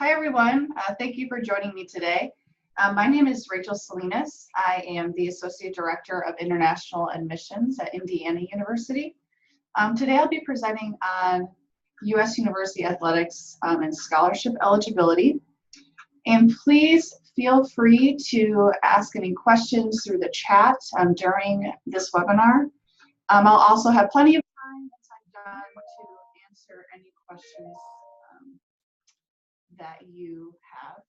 Hi everyone, thank you for joining me today. My name is Rachel Salinas. I am the Associate Director of International Admissions at Indiana University. Today I'll be presenting on U.S. University Athletics and Scholarship Eligibility. And please feel free to ask any questions through the chat during this webinar. I'll also have plenty of time once I'm done to answer any questions that you have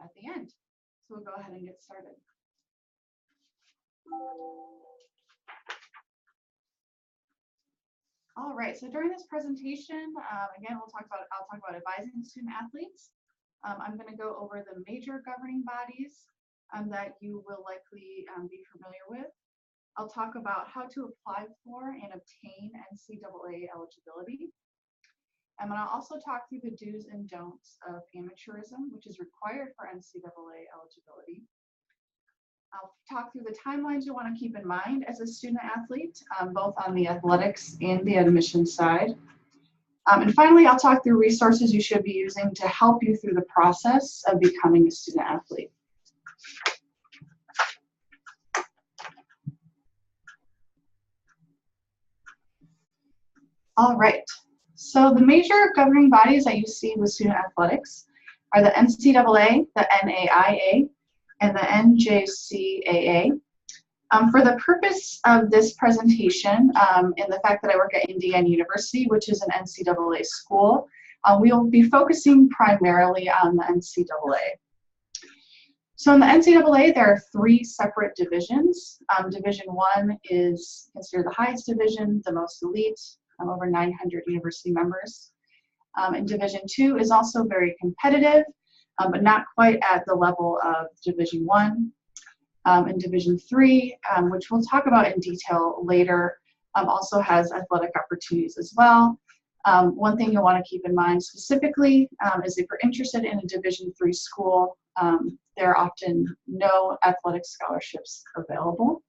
at the end. So we'll go ahead and get started. All right, so during this presentation, again, I'll talk about advising student athletes. I'm going to go over the major governing bodies that you will likely be familiar with. I'll talk about how to apply for and obtain NCAA eligibility. And I'll also talk through the do's and don'ts of amateurism, which is required for NCAA eligibility. I'll talk through the timelines you want to keep in mind as a student athlete, both on the athletics and the admission side. And finally, I'll talk through resources you should be using to help you through the process of becoming a student athlete. All right. So the major governing bodies that you see with student athletics are the NCAA, the NAIA, and the NJCAA. For the purpose of this presentation and the fact that I work at Indiana University, which is an NCAA school, we will be focusing primarily on the NCAA. So in the NCAA, there are three separate divisions. Division 1 is considered the highest division, the most elite, over 900 university members. And Division 2 is also very competitive, but not quite at the level of Division 1. And Division 3, which we'll talk about in detail later, also has athletic opportunities as well. One thing you'll want to keep in mind specifically is if you're interested in a Division 3 school, there are often no athletic scholarships available.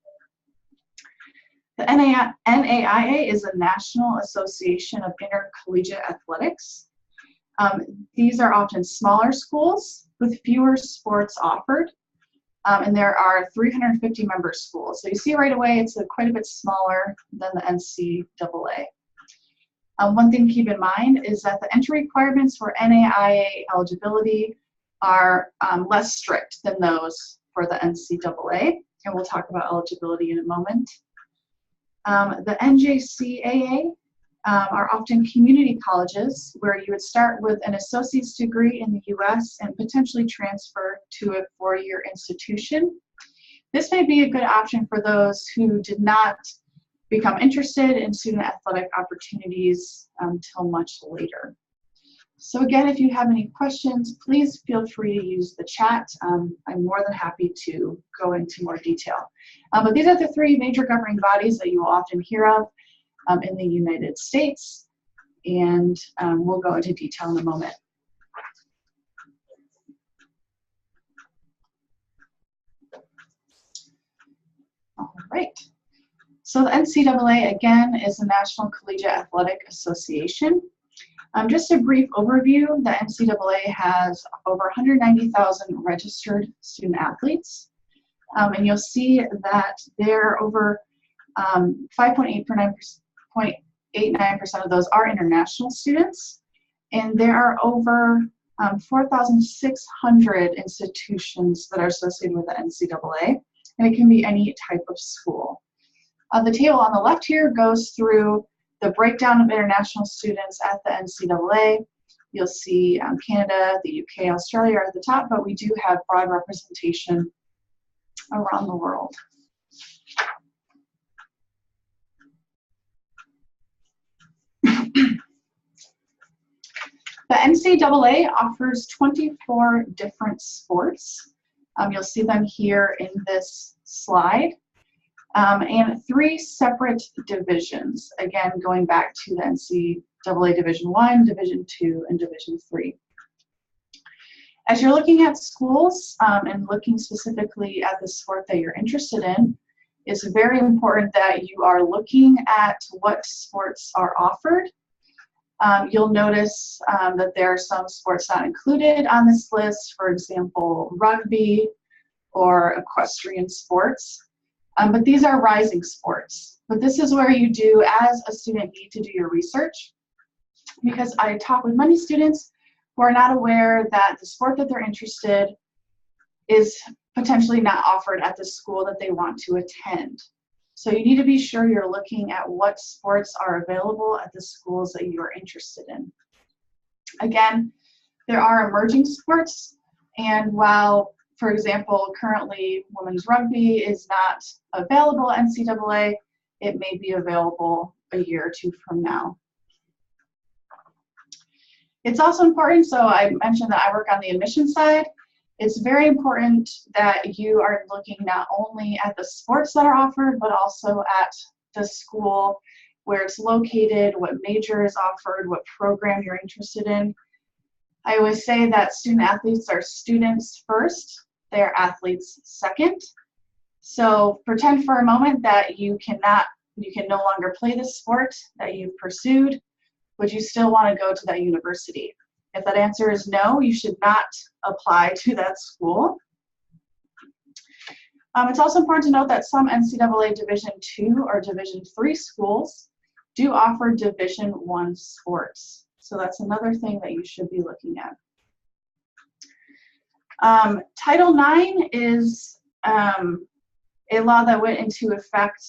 The NAIA is a National Association of Intercollegiate Athletics. These are often smaller schools with fewer sports offered, and there are 350 member schools. So you see right away it's quite a bit smaller than the NCAA. One thing to keep in mind is that the entry requirements for NAIA eligibility are less strict than those for the NCAA, and we'll talk about eligibility in a moment. The NJCAA are often community colleges where you would start with an associate's degree in the US and potentially transfer to a four-year institution. This may be a good option for those who did not become interested in student athletic opportunities until much later. So again, if you have any questions, please feel free to use the chat. I'm more than happy to go into more detail. But these are the three major governing bodies that you will often hear of in the United States, and we'll go into detail in a moment. All right. So the NCAA, again, is the National Collegiate Athletic Association. Just a brief overview, the NCAA has over 190,000 registered student athletes, and you'll see that there are over 5.89% of those are international students, and there are over 4,600 institutions that are associated with the NCAA, and it can be any type of school. The table on the left here goes through the breakdown of international students at the NCAA. You'll see Canada, the UK, Australia are at the top, but we do have broad representation around the world. The NCAA offers 24 different sports. You'll see them here in this slide. And three separate divisions, again, going back to the NCAA Division 1, Division 2, and Division 3. As you're looking at schools and looking specifically at the sport that you're interested in, it's very important that you are looking at what sports are offered You'll notice that there are some sports not included on this list, for example, rugby or equestrian sports. But these are rising sports. But this is where you do, as a student, need to do your research, because I talk with many students who are not aware that the sport that they're interested is potentially not offered at the school that they want to attend. So you need to be sure you're looking at what sports are available at the schools that you're interested in. Again, there are emerging sports, and while, for example, currently women's rugby is not available at NCAA, it may be available a year or two from now. It's also important, so I mentioned that I work on the admission side. It's very important that you are looking not only at the sports that are offered, but also at the school, where it's located, what major is offered, what program you're interested in. I always say that student athletes are students first, they are athletes second. So pretend for a moment that you can no longer play this sport that you've pursued. Would you still want to go to that university? If that answer is no, you should not apply to that school. It's also important to note that some NCAA Division II or Division III schools do offer Division I sports. So that's another thing that you should be looking at. Title IX is a law that went into effect,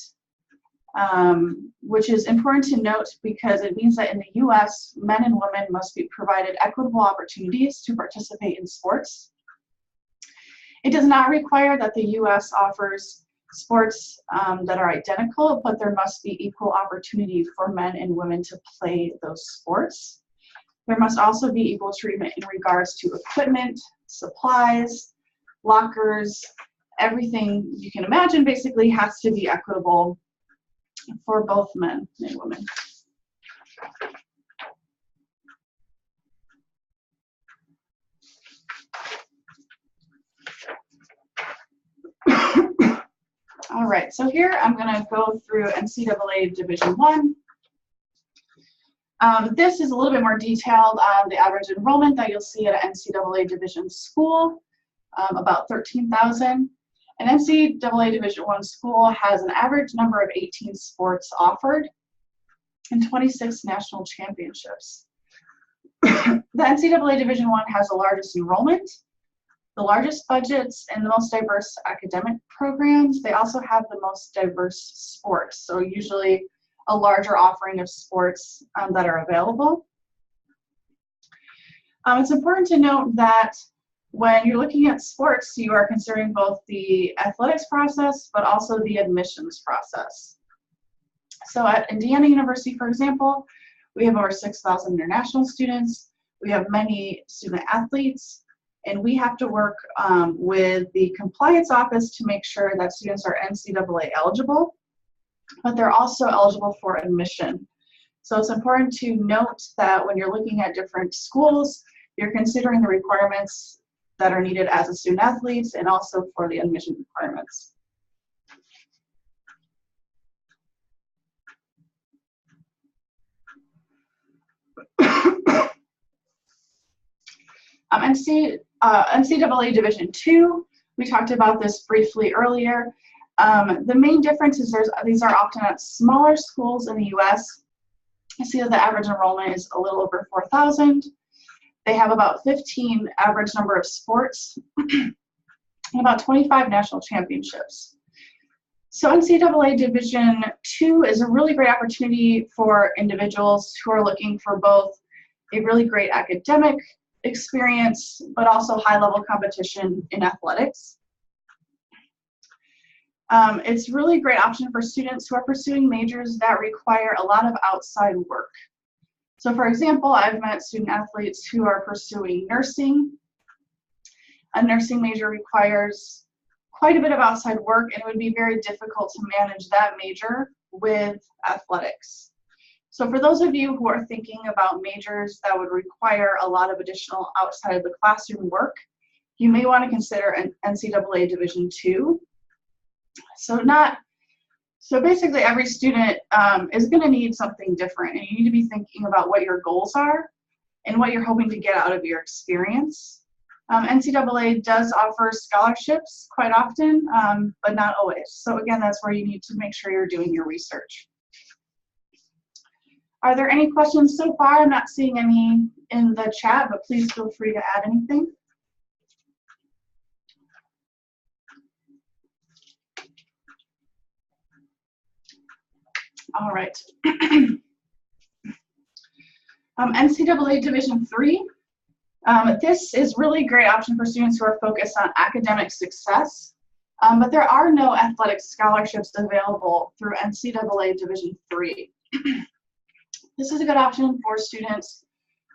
which is important to note because it means that in the U.S., men and women must be provided equitable opportunities to participate in sports. It does not require that the U.S. offers sports that are identical, but there must be equal opportunity for men and women to play those sports. There must also be equal treatment in regards to equipment, supplies, lockers, everything you can imagine basically has to be equitable for both men and women. All right, so here I'm going to go through NCAA Division I. This is a little bit more detailed on the average enrollment that you'll see at an NCAA Division school, about 13,000. An NCAA Division I school has an average number of 18 sports offered and 26 national championships. The NCAA Division I has the largest enrollment, the largest budgets, and the most diverse academic programs. They also have the most diverse sports, so usually a larger offering of sports that are available. It's important to note that when you're looking at sports, you are considering both the athletics process, but also the admissions process. So at Indiana University, for example, we have over 6,000 international students. We have many student athletes, and we have to work with the compliance office to make sure that students are NCAA eligible, but they're also eligible for admission. So it's important to note that when you're looking at different schools, you're considering the requirements that are needed as a student athlete and also for the admission requirements. NCAA Division II, we talked about this briefly earlier. The main difference is these are often at smaller schools in the U.S. You see that the average enrollment is a little over 4,000. They have about 15 average number of sports and about 25 national championships. So NCAA Division II is a really great opportunity for individuals who are looking for both a really great academic experience, but also high-level competition in athletics. It's really a great option for students who are pursuing majors that require a lot of outside work. So for example, I've met student athletes who are pursuing nursing. A nursing major requires quite a bit of outside work, and it would be very difficult to manage that major with athletics. So for those of you who are thinking about majors that would require a lot of additional outside of the classroom work, you may want to consider an NCAA Division II. So not So basically every student is going to need something different, and you need to be thinking about what your goals are and what you're hoping to get out of your experience. NCAA does offer scholarships quite often, but not always. So again, that's where you need to make sure you're doing your research. Are there any questions so far? I'm not seeing any in the chat, but please feel free to add anything. All right. NCAA Division 3. This is really a great option for students who are focused on academic success, but there are no athletic scholarships available through NCAA Division 3. This is a good option for students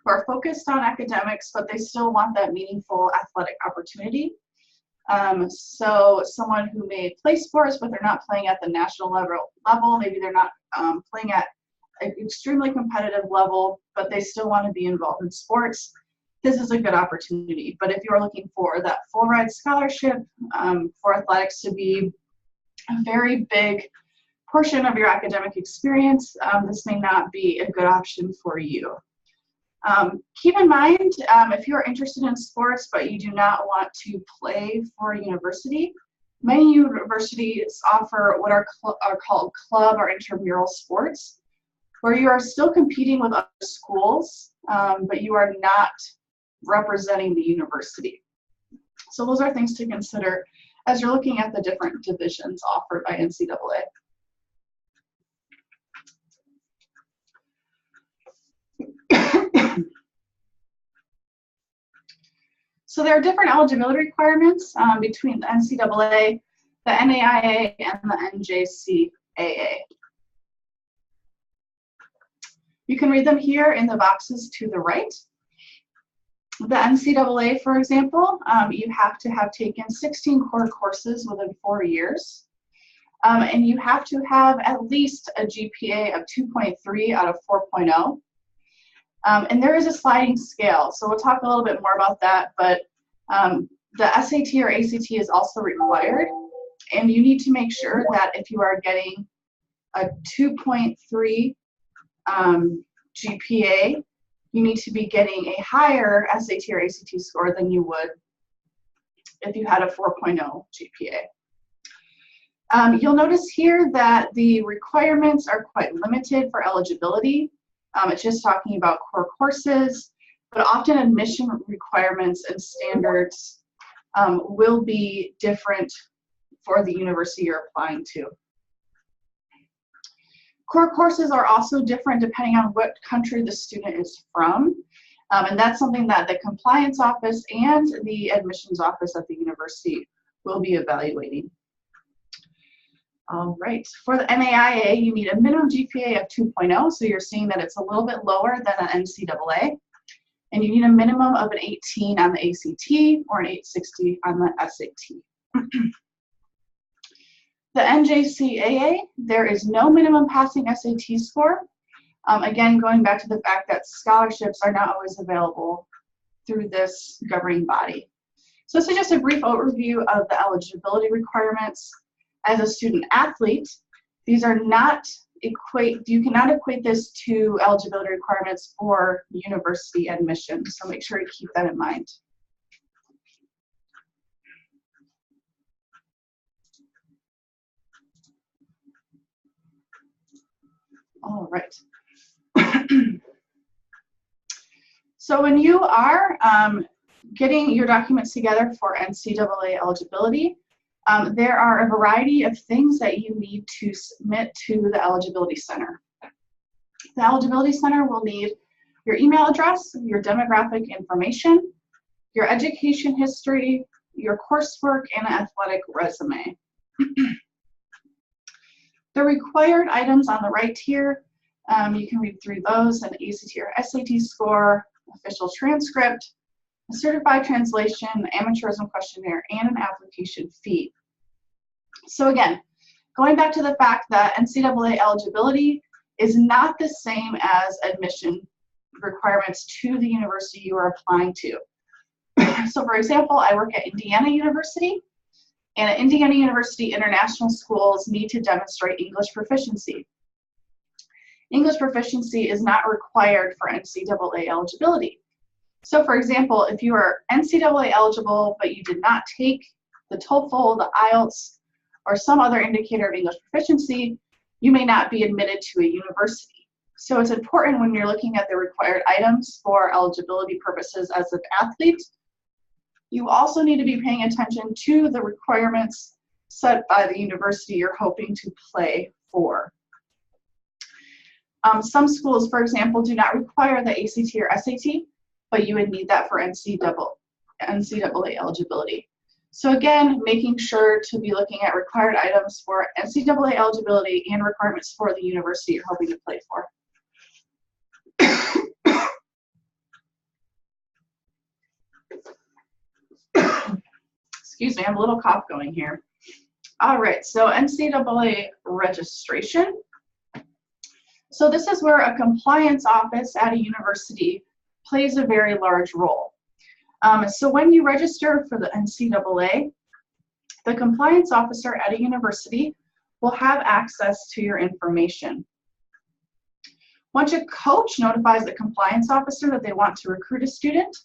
who are focused on academics, but they still want that meaningful athletic opportunity. So someone who may play sports, but they're not playing at the national level, maybe they're not playing at an extremely competitive level, but they still want to be involved in sports. This is a good opportunity. But if you're looking for that full ride scholarship for athletics to be a very big portion of your academic experience, this may not be a good option for you. Keep in mind, if you're interested in sports but you do not want to play for a university, many universities offer what are called club or intramural sports, where you are still competing with other schools, but you are not representing the university. So those are things to consider as you're looking at the different divisions offered by NCAA. So there are different eligibility requirements between the NCAA, the NAIA, and the NJCAA. You can read them here in the boxes to the right. The NCAA, for example, you have to have taken 16 core courses within 4 years. And you have to have at least a GPA of 2.3 out of 4.0. And there is a sliding scale, so we'll talk a little bit more about that, but the SAT or ACT is also required, and you need to make sure that if you are getting a 2.3 GPA, you need to be getting a higher SAT or ACT score than you would if you had a 4.0 GPA. You'll notice here that the requirements are quite limited for eligibility. It's just talking about core courses, but often admission requirements and standards will be different for the university you're applying to. Core courses are also different depending on what country the student is from, and that's something that the compliance office and the admissions office at the university will be evaluating. All right, for the NAIA, you need a minimum GPA of 2.0, so you're seeing that it's a little bit lower than an NCAA, and you need a minimum of an 18 on the ACT or an 860 on the SAT. The NJCAA, there is no minimum passing SAT score. Again, going back to the fact that scholarships are not always available through this governing body. So this is just a brief overview of the eligibility requirements. As a student athlete, these are not you cannot equate this to eligibility requirements for university admission, so make sure to keep that in mind. All right. So when you are getting your documents together for NCAA eligibility, there are a variety of things that you need to submit to the Eligibility Center. The Eligibility Center will need your email address, your demographic information, your education history, your coursework, and an athletic resume. The required items on the right here, you can read through those: an ACT or SAT score, official transcript, a certified translation, amateurism questionnaire, and an application fee. So again, going back to the fact that NCAA eligibility is not the same as admission requirements to the university you are applying to. So for example, I work at Indiana University. And at Indiana University, international schools need to demonstrate English proficiency. English proficiency is not required for NCAA eligibility. So for example, if you are NCAA eligible, but you did not take the TOEFL, the IELTS, or some other indicator of English proficiency, you may not be admitted to a university. So it's important when you're looking at the required items for eligibility purposes as an athlete, you also need to be paying attention to the requirements set by the university you're hoping to play for. Some schools, for example, do not require the ACT or SAT, but you would need that for NCAA eligibility. So again, making sure to be looking at required items for NCAA eligibility and requirements for the university you're hoping to play for. Excuse me, I have a little cough going here. All right, so NCAA registration. So this is where a compliance office at a university plays a very large role. So when you register for the NCAA, the compliance officer at a university will have access to your information. Once a coach notifies the compliance officer that they want to recruit a student,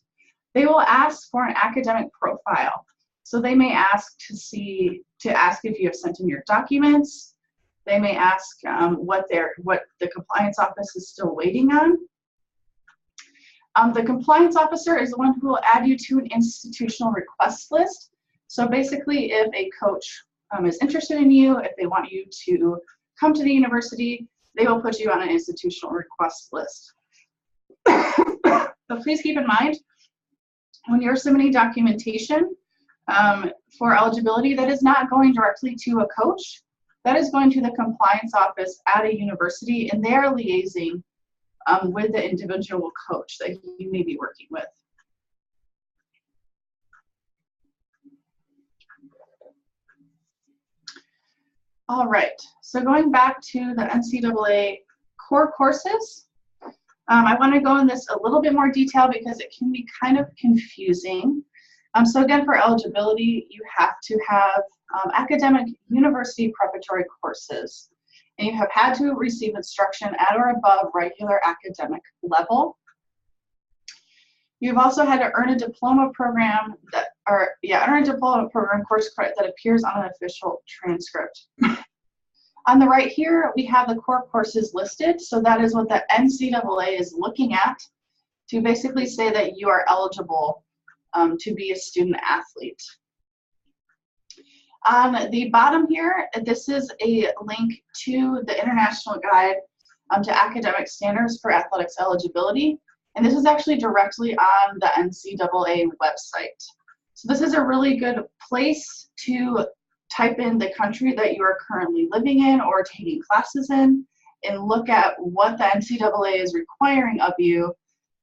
they will ask for an academic profile. So they may ask to ask if you have sent in your documents. They may ask what the compliance office is still waiting on. The compliance officer is the one who will add you to an institutional request list. So basically, if a coach is interested in you, if they want you to come to the university, they will put you on an institutional request list. So please keep in mind, when you're submitting documentation for eligibility, that is not going directly to a coach. That is going to the compliance office at a university, and they are liaising with the individual coach that you may be working with. All right, so going back to the NCAA core courses, I want to go in this a little bit more detail because it can be kind of confusing. So again, for eligibility, you have to have academic university preparatory courses, and you have had to receive instruction at or above regular academic level. You've also had to earn a diploma program course credit that appears on an official transcript. On the right here, we have the core courses listed. So that is what the NCAA is looking at to basically say that you are eligible to be a student athlete. On the bottom here, this is a link to the International Guide to Academic Standards for Athletics Eligibility. And this is actually directly on the NCAA website. So this is a really good place to type in the country that you are currently living in or taking classes in and look at what the NCAA is requiring of you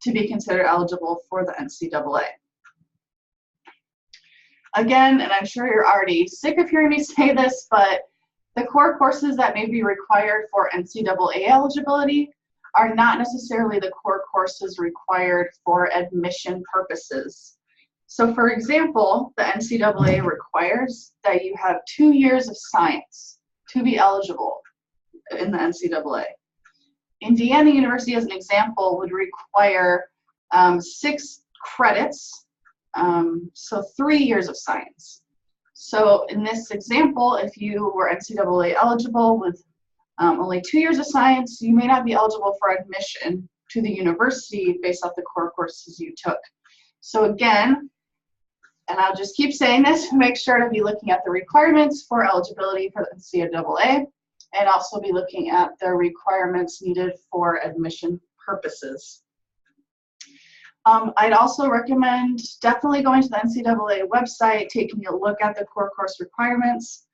to be considered eligible for the NCAA. Again, and I'm sure you're already sick of hearing me say this, but the core courses that may be required for NCAA eligibility are not necessarily the core courses required for admission purposes. So for example, the NCAA requires that you have 2 years of science to be eligible in the NCAA. Indiana University, as an example, would require 6 credits, so 3 years of science. So in this example, if you were NCAA eligible with only 2 years of science, you may not be eligible for admission to the university based off the core courses you took. So again, and I'll just keep saying this, make sure to be looking at the requirements for eligibility for the NCAA and also be looking at the requirements needed for admission purposes. I'd also recommend definitely going to the NCAA website, taking a look at the core course requirements.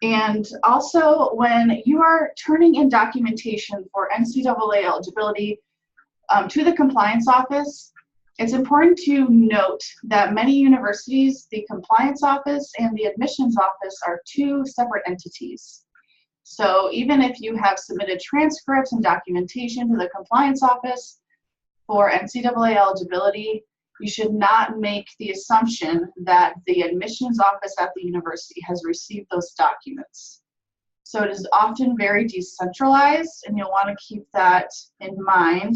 And also, when you are turning in documentation for NCAA eligibility to the compliance office, it's important to note that many universities, the compliance office and the admissions office are 2 separate entities. So even if you have submitted transcripts and documentation to the compliance office for NCAA eligibility, you should not make the assumption that the admissions office at the university has received those documents. So it is often very decentralized, and you'll want to keep that in mind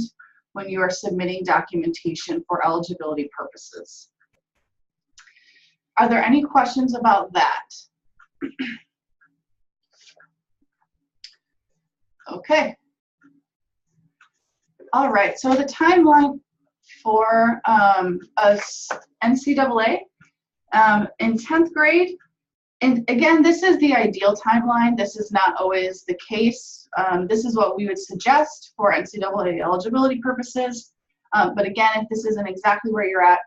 when you are submitting documentation for eligibility purposes. Are there any questions about that? Okay. All right, so the timeline for NCAA in 10th grade, and again, this is the ideal timeline. This is not always the case. This is what we would suggest for NCAA eligibility purposes. But again, if this isn't exactly where you're at,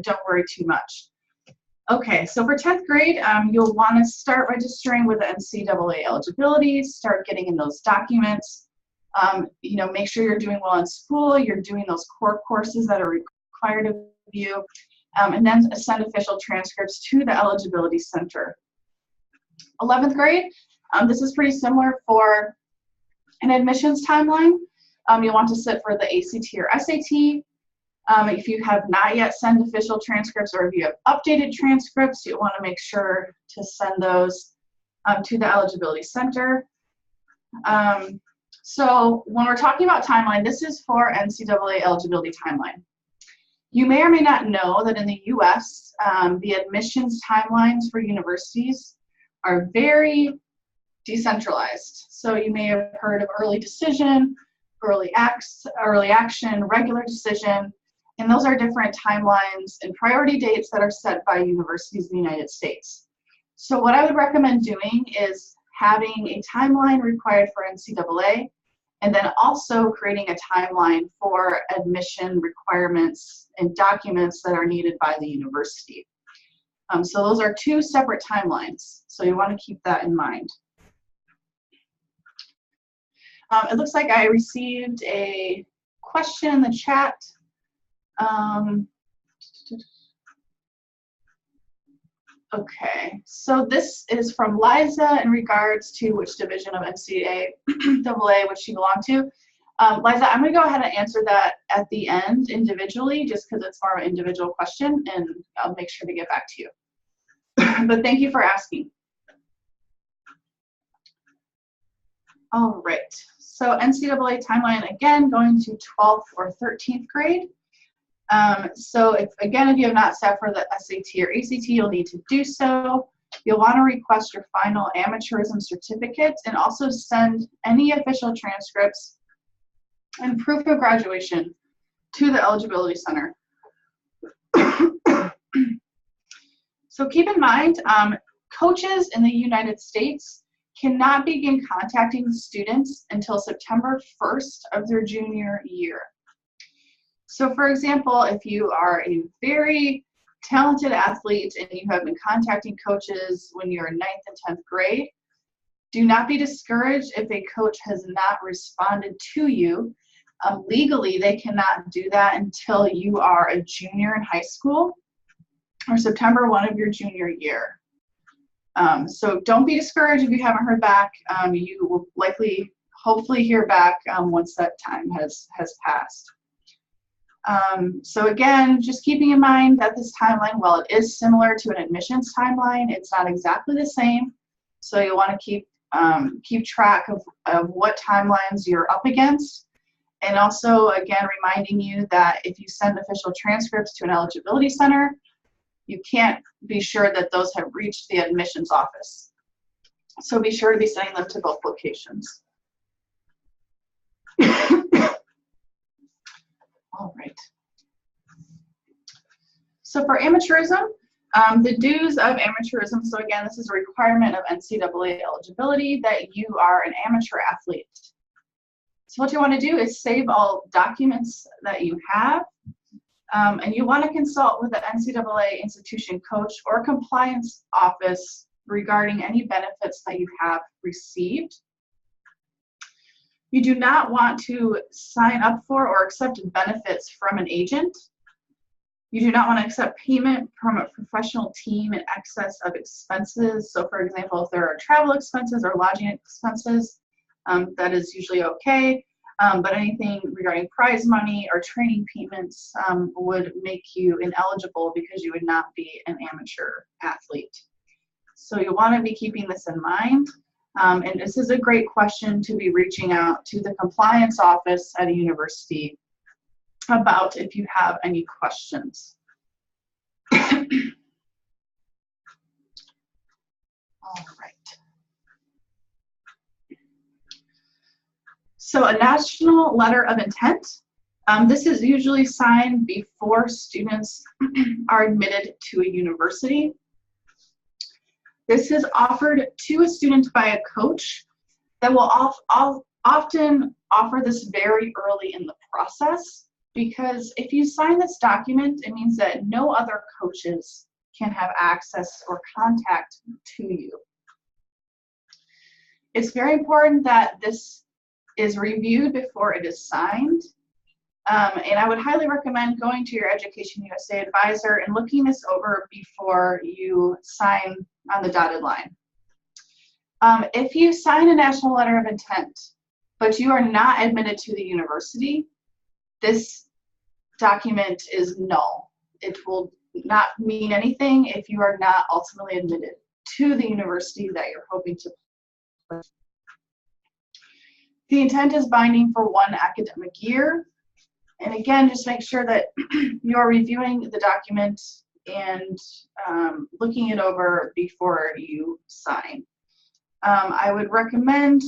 don't worry too much. Okay, so for 10th grade, you'll want to start registering with the NCAA eligibility, start getting in those documents. You know, make sure you're doing well in school, you're doing those core courses that are required of you, and then send official transcripts to the Eligibility Center. 11th grade, this is pretty similar for an admissions timeline. You'll want to sit for the ACT or SAT. If you have not yet sent official transcripts, or if you have updated transcripts, you'll want to make sure to send those to the Eligibility Center. So when we're talking about timeline, this is for NCAA Eligibility Timeline. You may or may not know that in the US, the admissions timelines for universities are very decentralized. So you may have heard of early decision, early action, regular decision, and those are different timelines and priority dates that are set by universities in the United States. So what I would recommend doing is having a timeline required for NCAA, and then also creating a timeline for admission requirements and documents that are needed by the university. So those are two separate timelines, so you want to keep that in mind. It looks like I received a question in the chat. Okay, so this is from Liza in regards to which division of NCAA which you belong to. Liza, I'm going to go ahead and answer that at the end individually, just because it's more of an individual question, and I'll make sure to get back to you. But thank you for asking. All right, so NCAA timeline, again, going to 12th or 13th grade. So if you have not sat for the SAT or ACT, you'll need to do so. You'll want to request your final amateurism certificate and also send any official transcripts and proof of graduation to the Eligibility Center. So keep in mind, coaches in the United States cannot begin contacting students until September 1st of their junior year. So for example, if you are a very talented athlete and you have been contacting coaches when you're in 9th and 10th grade, do not be discouraged if a coach has not responded to you. Legally, they cannot do that until you are a junior in high school or September 1 of your junior year. So don't be discouraged if you haven't heard back. You will likely, hopefully hear back once that time has passed. So again, just keeping in mind that this timeline, while it is similar to an admissions timeline, it's not exactly the same. So you want to keep track of what timelines you're up against. And also, again, reminding you that if you send official transcripts to an eligibility center, you can't be sure that those have reached the admissions office. So be sure to be sending them to both locations. All right. So for amateurism, the dues of amateurism, so again, this is a requirement of NCAA eligibility that you are an amateur athlete. So what you want to do is save all documents that you have, and you want to consult with the NCAA institution coach or compliance office regarding any benefits that you have received. You do not want to sign up for or accept benefits from an agent. You do not want to accept payment from a professional team in excess of expenses. So for example, if there are travel expenses or lodging expenses, that is usually okay. but anything regarding prize money or training payments would make you ineligible because you would not be an amateur athlete. So you want to be keeping this in mind. And this is a great question to be reaching out to the compliance office at a university about if you have any questions. All right. So a national letter of intent. This is usually signed before students are admitted to a university. This is offered to a student by a coach that will often offer this very early in the process, because if you sign this document, it means that no other coaches can have access or contact to you. It's very important that this is reviewed before it is signed. And I would highly recommend going to your EducationUSA advisor and looking this over before you sign on the dotted line. If you sign a national letter of intent, but you are not admitted to the university, this document is null. It will not mean anything if you are not ultimately admitted to the university that you're hoping to. The intent is binding for 1 academic year. And again, just make sure that you're reviewing the document and looking it over before you sign. I would recommend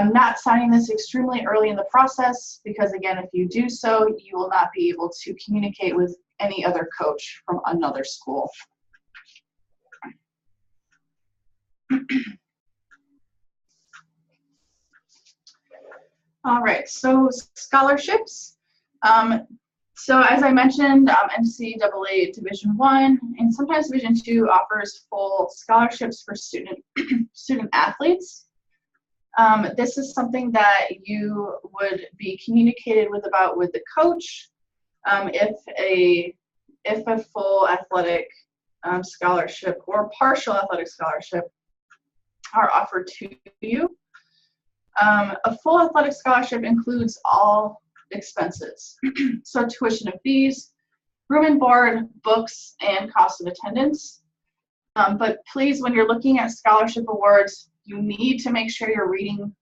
not signing this extremely early in the process, because again, if you do so, you will not be able to communicate with any other coach from another school. All right, so scholarships. So as I mentioned, NCAA Division I and sometimes Division II offers full scholarships for student athletes. This is something that you would be communicated with about with the coach if a full athletic scholarship or partial athletic scholarship are offered to you. A full athletic scholarship includes all expenses, so tuition and fees, room and board, books, and cost of attendance. But please, when you're looking at scholarship awards, you need to make sure you're reading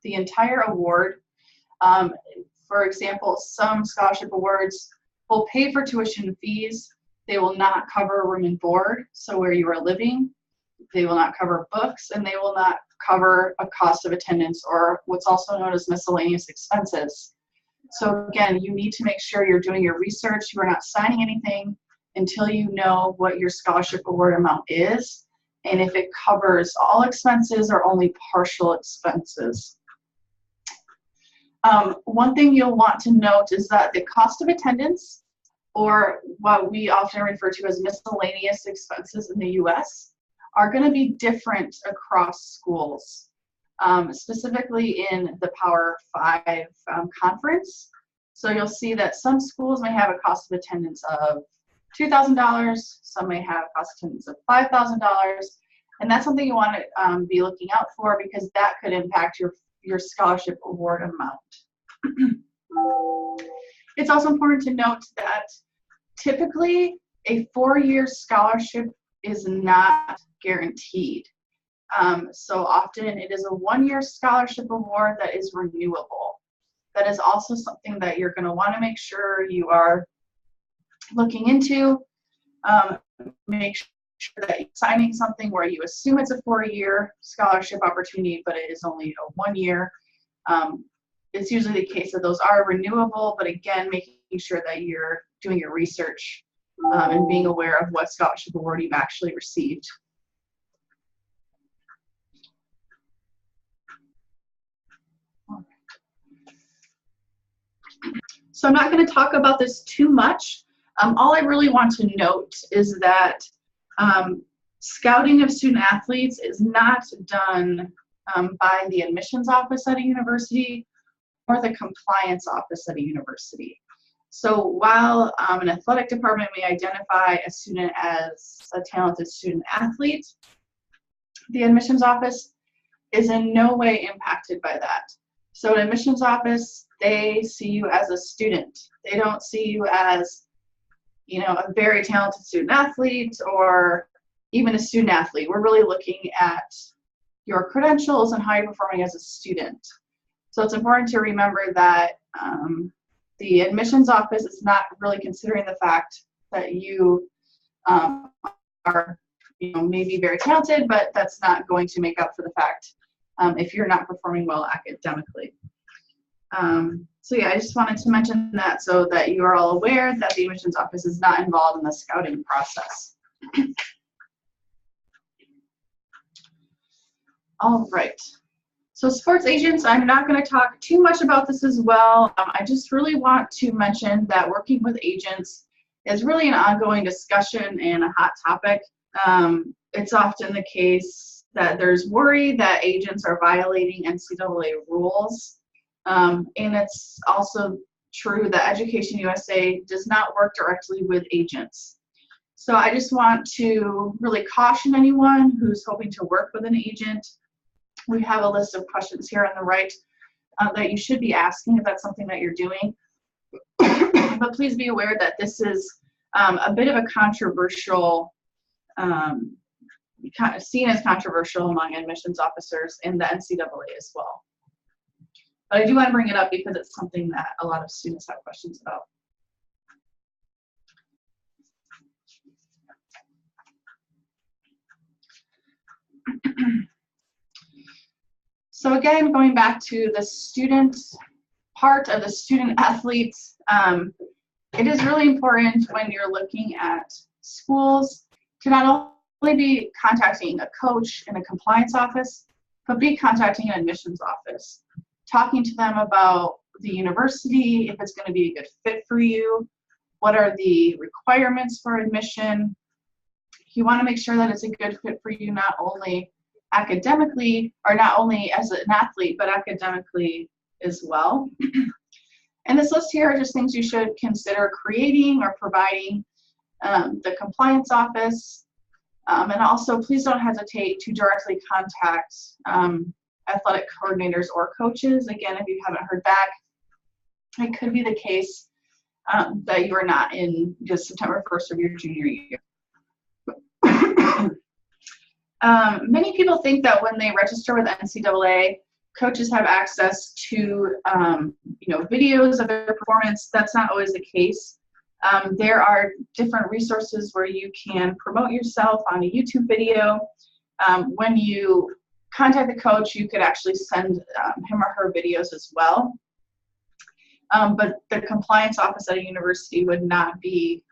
the entire award. For example, some scholarship awards will pay for tuition and fees. They will not cover room and board, so where you are living. They will not cover books, and they will not cover a cost of attendance, or what's also known as miscellaneous expenses. So again, you need to make sure you're doing your research. You are not signing anything until you know what your scholarship award amount is, and if it covers all expenses or only partial expenses. One thing you'll want to note is that the cost of attendance, or what we often refer to as miscellaneous expenses in the US, are going to be different across schools, specifically in the Power 5 conference. So you'll see that some schools may have a cost of attendance of $2,000, some may have a cost of attendance of $5,000, and that's something you want to be looking out for, because that could impact your scholarship award amount. It's also important to note that typically a 4-year scholarship is not guaranteed. So often it is a 1-year scholarship award that is renewable. That is also something that you're going to want to make sure you are looking into. Make sure that you're signing something where you assume it's a 4-year scholarship opportunity, but it is only a 1 year. It's usually the case that those are renewable, but again, making sure that you're doing your research and being aware of what scholarship award you've actually received. So I'm not going to talk about this too much. All I really want to note is that scouting of student athletes is not done by the admissions office at a university or the compliance office at a university. So while an athletic department may identify a student as a talented student athlete, the admissions office is in no way impacted by that. So an admissions office, they see you as a student. They don't see you as, you know, a very talented student athlete or even a student athlete. We're really looking at your credentials and how you're performing as a student. So it's important to remember that the admissions office is not really considering the fact that you are, you know, maybe very talented, but that's not going to make up for the fact if you're not performing well academically. So yeah, I just wanted to mention that so that you are all aware that the admissions office is not involved in the scouting process. All right. So sports agents, I'm not going to talk too much about this as well. I just really want to mention that working with agents is really an ongoing discussion and a hot topic. It's often the case that there's worry that agents are violating NCAA rules. And it's also true that EducationUSA does not work directly with agents. So I just want to really caution anyone who's hoping to work with an agent. We have a list of questions here on the right that you should be asking if that's something that you're doing. But please be aware that this is a bit of a controversial, seen as controversial among admissions officers in the NCAA as well. But I do want to bring it up because it's something that a lot of students have questions about. So again, going back to the student part of the student athletes, it is really important when you're looking at schools to not only be contacting a coach in a compliance office, but be contacting an admissions office, talking to them about the university, if it's going to be a good fit for you, what are the requirements for admission. You want to make sure that it's a good fit for you not only academically, or not only as an athlete, but academically as well. And this list here are just things you should consider creating or providing the compliance office. And also, please don't hesitate to directly contact athletic coordinators or coaches. Again, if you haven't heard back, it could be the case that you are not in just September 1st of your junior year. Many people think that when they register with NCAA, coaches have access to you know, videos of their performance. That's not always the case. There are different resources where you can promote yourself on a YouTube video. When you contact the coach, you could actually send him or her videos as well. But the compliance office at a university would not be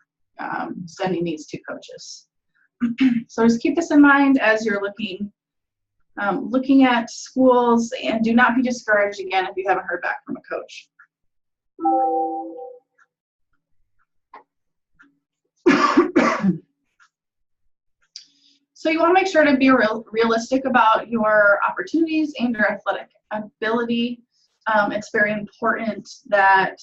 sending these to coaches. So just keep this in mind as you're looking at schools, and do not be discouraged again if you haven't heard back from a coach. So you want to make sure to be realistic about your opportunities and your athletic ability. It's very important that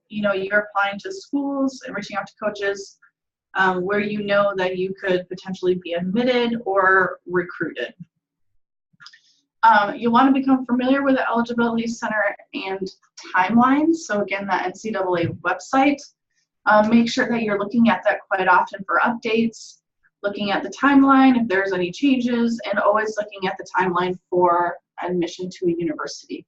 you know, you're applying to schools and reaching out to coaches where you know that you could potentially be admitted or recruited. You want to become familiar with the Eligibility Center and Timeline. So again, the NCAA website. Make sure that you're looking at that quite often for updates, looking at the timeline if there's any changes, and always looking at the timeline for admission to a university.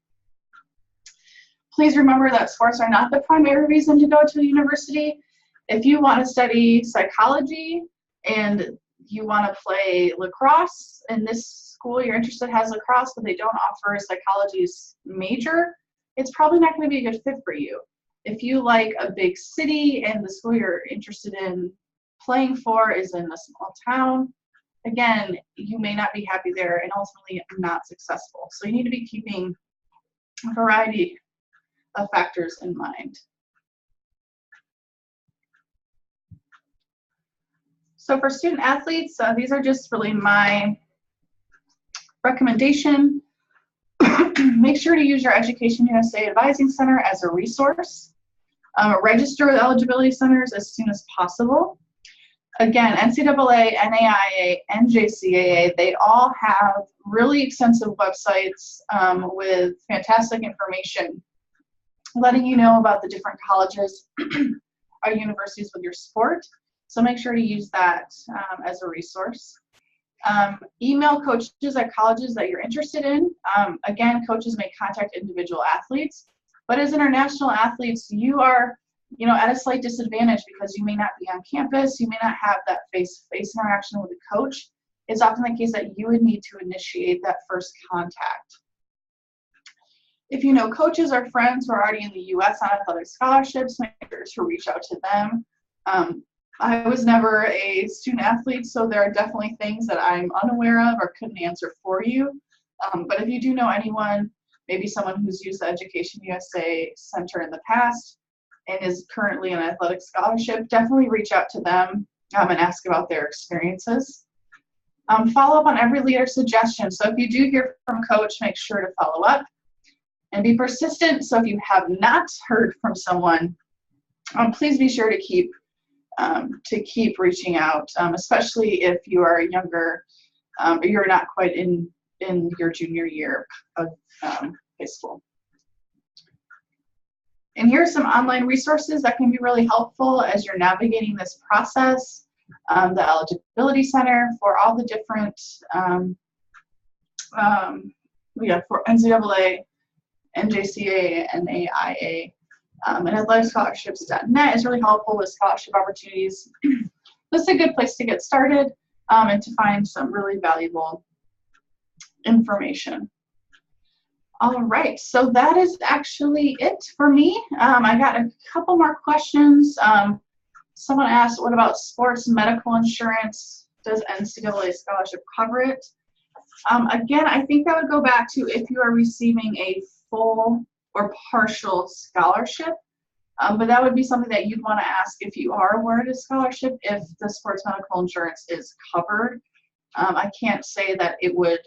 Please remember that sports are not the primary reason to go to a university. If you want to study psychology and you want to play lacrosse, and this school you're interested has lacrosse, but they don't offer a psychology's major, it's probably not going to be a good fit for you. If you like a big city and the school you're interested in playing for is in a small town, again, you may not be happy there and ultimately not successful. So you need to be keeping a variety of factors in mind. So for student athletes, these are just really my recommendation. Make sure to use your EducationUSA Advising Center as a resource. Register with Eligibility Centers as soon as possible. Again, NCAA, NAIA, NJCAA, they all have really extensive websites with fantastic information, letting you know about the different colleges or universities with your sport. So make sure to use that as a resource. Email coaches at colleges that you're interested in. Again, coaches may contact individual athletes, but as international athletes, you are at a slight disadvantage because you may not be on campus, you may not have that face-to-face interaction with a coach. It's often the case that you would need to initiate that first contact. If you know coaches or friends who are already in the U.S. on athletic scholarships, make sure to reach out to them. I was never a student athlete, so there are definitely things that I'm unaware of or couldn't answer for you. But if you do know anyone, maybe someone who's used the EducationUSA Center in the past and is currently an athletic scholarship, definitely reach out to them and ask about their experiences. Follow up on every leader suggestion. So if you do hear from a coach, make sure to follow up and be persistent. So if you have not heard from someone, please be sure to keep reaching out, especially if you are younger or you're not quite in your junior year of high school. And here are some online resources that can be really helpful as you're navigating this process. The Eligibility Center for all the different, for NCAA, NJCAA, NAIA, and athleticscholarships.net is really helpful with scholarship opportunities. This is a good place to get started and to find some really valuable information. All right, so that is actually it for me. I got a couple more questions. Someone asked, what about sports medical insurance? Does NCAA scholarship cover it? Again, I think that would go back to if you are receiving a full or partial scholarship, but that would be something that you'd want to ask if you are awarded a scholarship, if the sports medical insurance is covered. I can't say that it would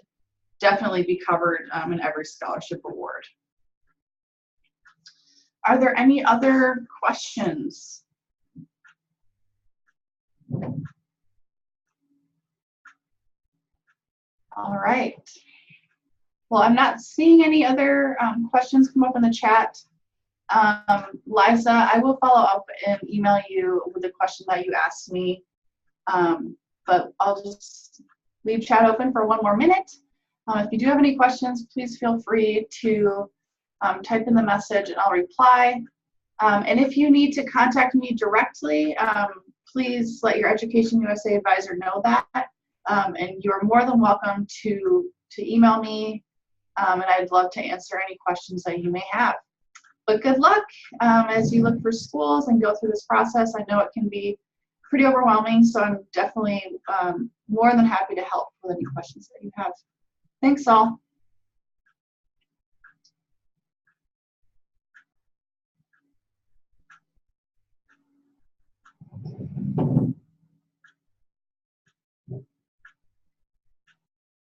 definitely be covered in every scholarship award. Are there any other questions? All right. Well, I'm not seeing any other questions come up in the chat. Liza, I will follow up and email you with the question that you asked me, but I'll just leave chat open for one more minute. If you do have any questions, please feel free to type in the message and I'll reply. And if you need to contact me directly, please let your EducationUSA advisor know that. And you're more than welcome to email me, and I'd love to answer any questions that you may have. But good luck as you look for schools and go through this process. I know it can be pretty overwhelming, so I'm definitely more than happy to help with any questions that you have. Thanks all.